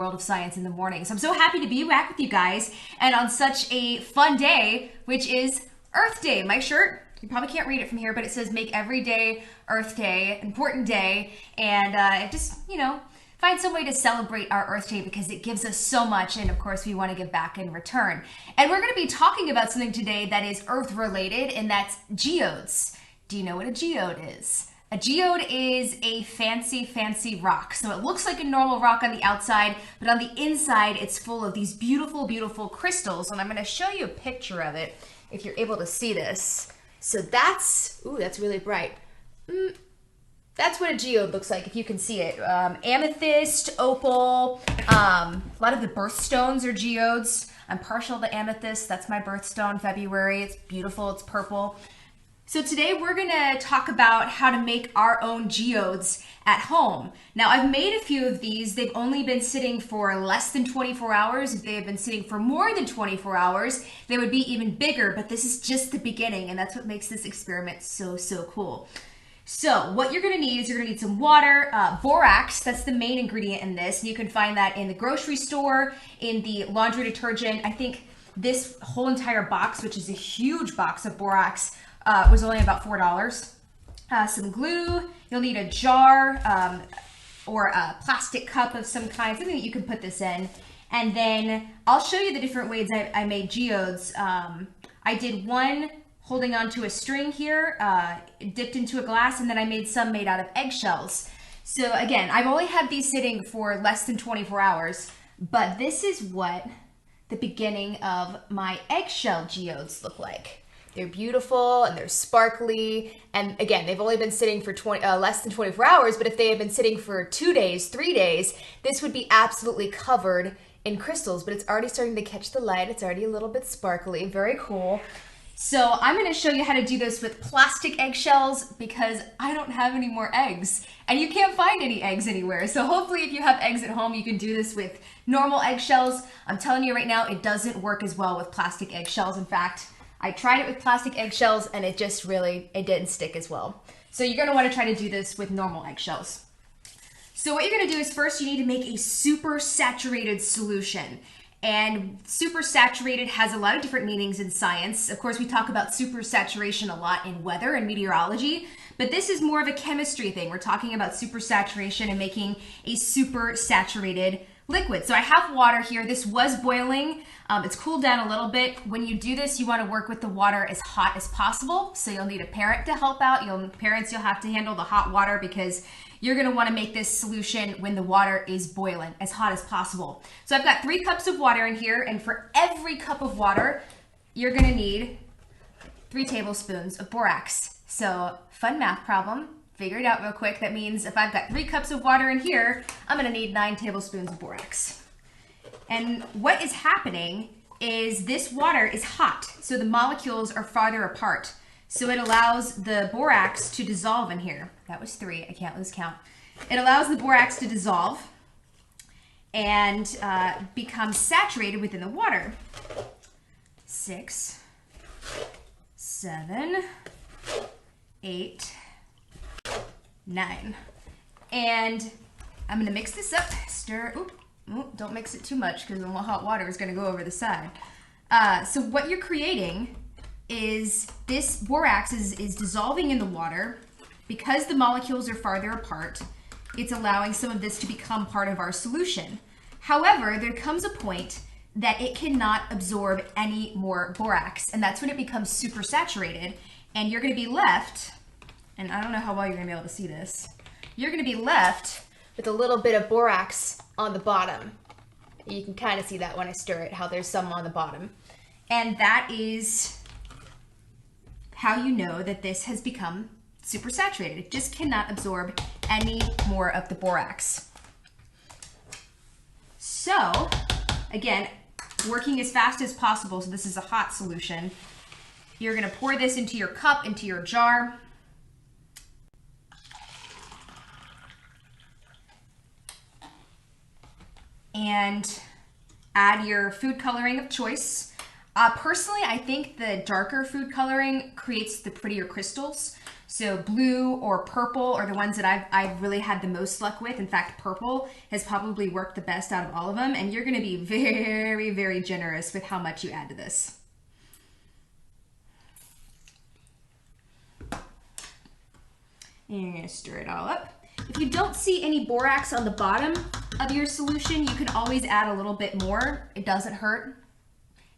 world of science in the morning. So I'm so happy to be back with you guys and on such a fun day, which is Earth Day. My shirt, you probably can't read it from here, but it says make every day Earth Day, important day. And just, find some way to celebrate our Earth Day because it gives us so much. And of course, we want to give back in return. And we're going to be talking about something today that is Earth related, and that's geodes. Do you know what a geode is? A geode is a fancy, fancy rock. So it looks like a normal rock on the outside, but on the inside, it's full of these beautiful, beautiful crystals. And I'm gonna show you a picture of it if you're able to see this. So that's really bright. That's what a geode looks like if you can see it. Amethyst, opal, a lot of the birthstones are geodes. I'm partial to amethyst, that's my birthstone, February. It's beautiful, it's purple. So today we're gonna talk about how to make our own geodes at home. Now I've made a few of these. They've only been sitting for less than 24 hours. If they had been sitting for more than 24 hours, they would be even bigger, but this is just the beginning, and that's what makes this experiment so, so cool. So what you're gonna need is you're gonna need some water, borax, that's the main ingredient in this, and you can find that in the grocery store, in the laundry detergent. I think this whole entire box, which is a huge box of borax, was only about $4. Some glue, you'll need a jar or a plastic cup of some kind, something that you can put this in. And then I'll show you the different ways I made geodes. I did one holding onto a string here, dipped into a glass, and then I made some made out of eggshells. So again, I've only had these sitting for less than 24 hours, but this is what the beginning of my eggshell geodes look like. They're beautiful and they're sparkly. And again, they've only been sitting for less than 24 hours, but if they had been sitting for 2 days, 3 days, this would be absolutely covered in crystals, but it's already starting to catch the light. It's already a little bit sparkly, very cool. So I'm gonna show you how to do this with plastic eggshells because I don't have any more eggs and you can't find any eggs anywhere. So hopefully if you have eggs at home, you can do this with normal eggshells. I'm telling you right now, it doesn't work as well with plastic eggshells. In fact, I tried it with plastic eggshells and it didn't stick as well. So you're gonna wanna try to do this with normal eggshells. So what you're gonna do is first you need to make a super saturated solution. And super saturated has a lot of different meanings in science. Of course, we talk about super saturation a lot in weather and meteorology, but this is more of a chemistry thing. We're talking about super saturation and making a super saturated liquid. So I have water here. This was boiling. It's cooled down a little bit. When you do this, you want to work with the water as hot as possible. So you'll need a parent to help out. Parents, you'll have to handle the hot water because you're going to want to make this solution when the water is boiling, as hot as possible. So I've got 3 cups of water in here, and for every cup of water, you're going to need 3 tablespoons of borax. So fun math problem. Figure it out real quick. That means if I've got 3 cups of water in here, I'm gonna need 9 tablespoons of borax. And what is happening is this water is hot, so the molecules are farther apart. So it allows the borax to dissolve in here. That was 3, I can't lose count. It allows the borax to dissolve and become saturated within the water. 6, 7, 8, 9. And I'm gonna mix this up, stir, don't mix it too much because the hot water is gonna go over the side. So what you're creating is this borax is dissolving in the water. Because the molecules are farther apart, it's allowing some of this to become part of our solution. However, there comes a point that it cannot absorb any more borax, and that's when it becomes super saturated, and you're gonna be left, and I don't know how well you're gonna be able to see this, you're gonna be left with a little bit of borax on the bottom. You can kind of see that when I stir it, how there's some on the bottom. And that is how you know that this has become super saturated. It just cannot absorb any more of the borax. So, again, working as fast as possible, so this is a hot solution, you're gonna pour this into your cup, into your jar. And add your food coloring of choice. Personally, I think the darker food coloring creates the prettier crystals. So blue or purple are the ones that I've really had the most luck with. In fact, purple has probably worked the best out of all of them. And you're going to be very, very generous with how much you add to this. And you're going to stir it all up. If you don't see any borax on the bottom of your solution, you can always add a little bit more. It doesn't hurt.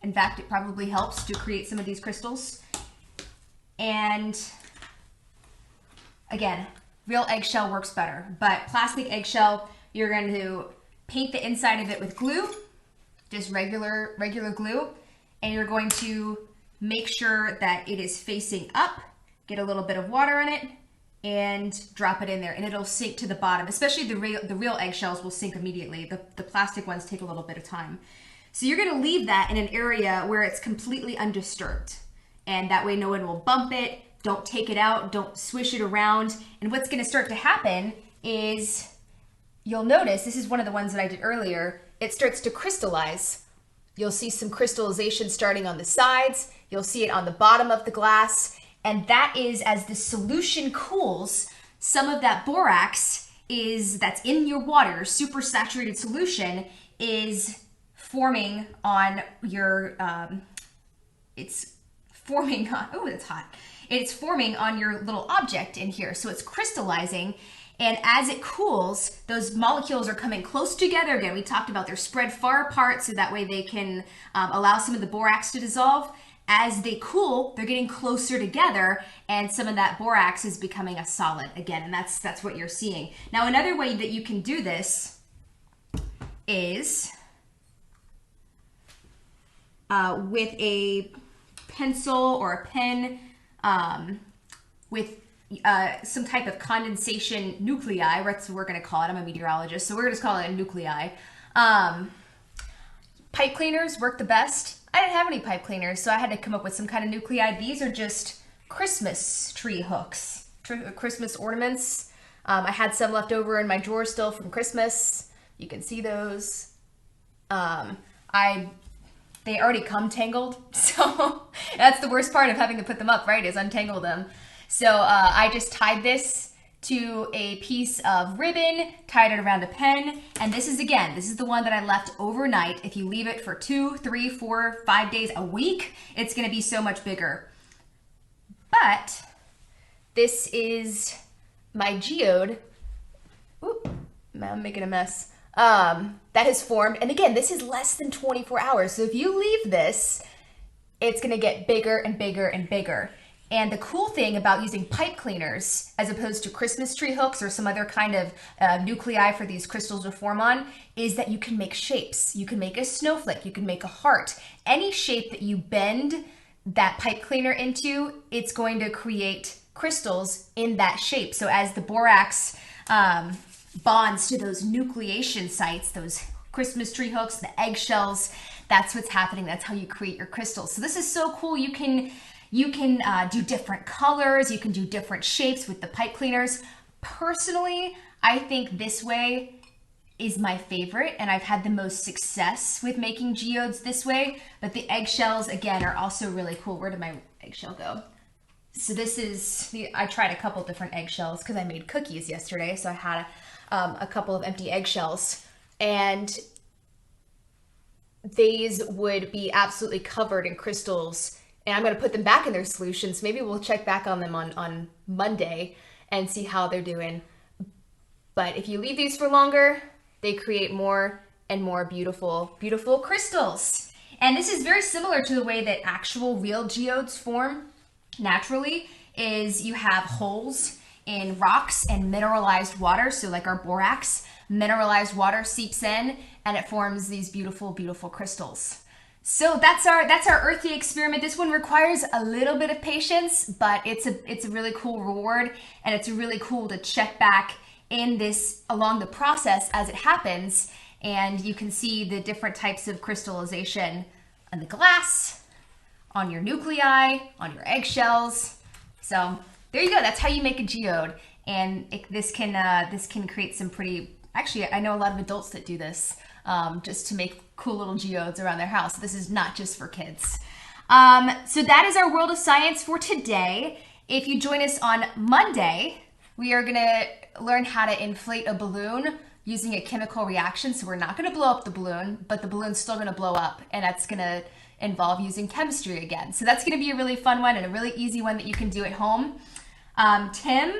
In fact, it probably helps to create some of these crystals. And again, real eggshell works better, but plastic eggshell, you're going to paint the inside of it with glue, just regular glue, and you're going to make sure that it is facing up, get a little bit of water on it, and drop it in there, and it'll sink to the bottom. Especially the real eggshells will sink immediately. The plastic ones take a little bit of time. So you're gonna leave that in an area where it's completely undisturbed. And that way no one will bump it, don't take it out, don't swish it around. And what's gonna start to happen is, you'll notice, this is one of the ones that I did earlier, it starts to crystallize. You'll see some crystallization starting on the sides, you'll see it on the bottom of the glass, and that is, as the solution cools, some of that borax that's in your water, super saturated solution, is forming on your, it's forming on your little object in here. So it's crystallizing, and as it cools, those molecules are coming close together again. We talked about they're spread far apart so that way they can allow some of the borax to dissolve. As they cool, they're getting closer together, and some of that borax is becoming a solid again, and that's what you're seeing. Now, another way that you can do this is with a pencil or a pen with some type of condensation nuclei. That's what we're going to call it. I'm a meteorologist, so we're going to call it a nuclei. Pipe cleaners work the best. I didn't have any pipe cleaners, so I had to come up with some kind of nuclei. These are just Christmas tree hooks, Christmas ornaments. I had some left over in my drawer still from Christmas. You can see those. They already come tangled, so that's the worst part of having to put them up, right, is untangle them. So I just tied this to a piece of ribbon, tied it around a pen, and this is the one that I left overnight. If you leave it for 2, 3, 4, 5 days, a week, it's gonna be so much bigger. But this is my geode. Oop, I'm making a mess. That has formed, and again, this is less than 24 hours. So if you leave this, it's gonna get bigger and bigger and bigger. And the cool thing about using pipe cleaners as opposed to Christmas tree hooks or some other kind of nuclei for these crystals to form on is that you can make shapes. You can make a snowflake, you can make a heart. Any shape that you bend that pipe cleaner into, it's going to create crystals in that shape. So as the borax bonds to those nucleation sites, those Christmas tree hooks, the eggshells, that's what's happening. That's how you create your crystals. So this is so cool. You can do different colors, you can do different shapes with the pipe cleaners. Personally, I think this way is my favorite, and I've had the most success with making geodes this way, but the eggshells, again, are also really cool. Where did my eggshell go? So this is, I tried a couple different eggshells because I made cookies yesterday, so I had a couple of empty eggshells, and these would be absolutely covered in crystals. And I'm going to put them back in their solutions. Maybe we'll check back on them on Monday and see how they're doing. But if you leave these for longer, they create more and more beautiful, beautiful crystals. And this is very similar to the way that actual real geodes form naturally, is you have holes in rocks and mineralized water. So like our borax, mineralized water seeps in and it forms these beautiful, beautiful crystals. So that's our Earth Day experiment. This one requires a little bit of patience, but it's a really cool reward, and it's really cool to check back in this along the process as it happens, and you can see the different types of crystallization on the glass, on your nuclei, on your eggshells. So there you go. That's how you make a geode, and this can create some pretty. Actually, I know a lot of adults that do this. Just to make cool little geodes around their house. This is not just for kids. So that is our World of Science for today. If you join us on Monday, we are going to learn how to inflate a balloon using a chemical reaction. So we're not going to blow up the balloon, but the balloon's still going to blow up, and that's going to involve using chemistry again. So that's going to be a really fun one and a really easy one that you can do at home. Tim,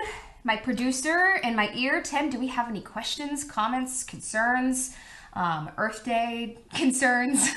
my producer in my ear, Tim, do we have any questions, comments, concerns, Earth Day concerns?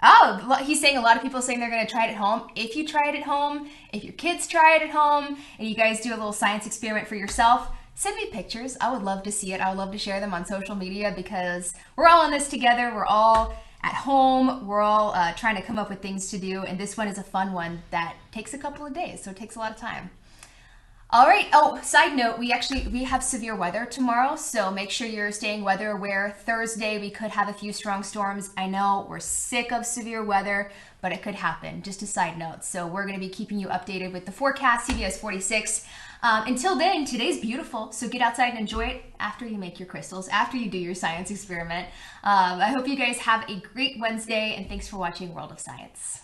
Oh, he's saying a lot of people saying they're going to try it at home. If you try it at home, if your kids try it at home, and you guys do a little science experiment for yourself, send me pictures. I would love to see it. I would love to share them on social media because we're all in this together. We're all at home. We're all trying to come up with things to do, and this one is a fun one that takes a couple of days, so it takes a lot of time. All right. Oh, side note, we have severe weather tomorrow, so make sure you're staying weather aware. Thursday, we could have a few strong storms. I know we're sick of severe weather, but it could happen. Just a side note. So we're going to be keeping you updated with the forecast, CBS 46. Until then, today's beautiful, so get outside and enjoy it after you make your crystals, after you do your science experiment. I hope you guys have a great Wednesday, and thanks for watching World of Science.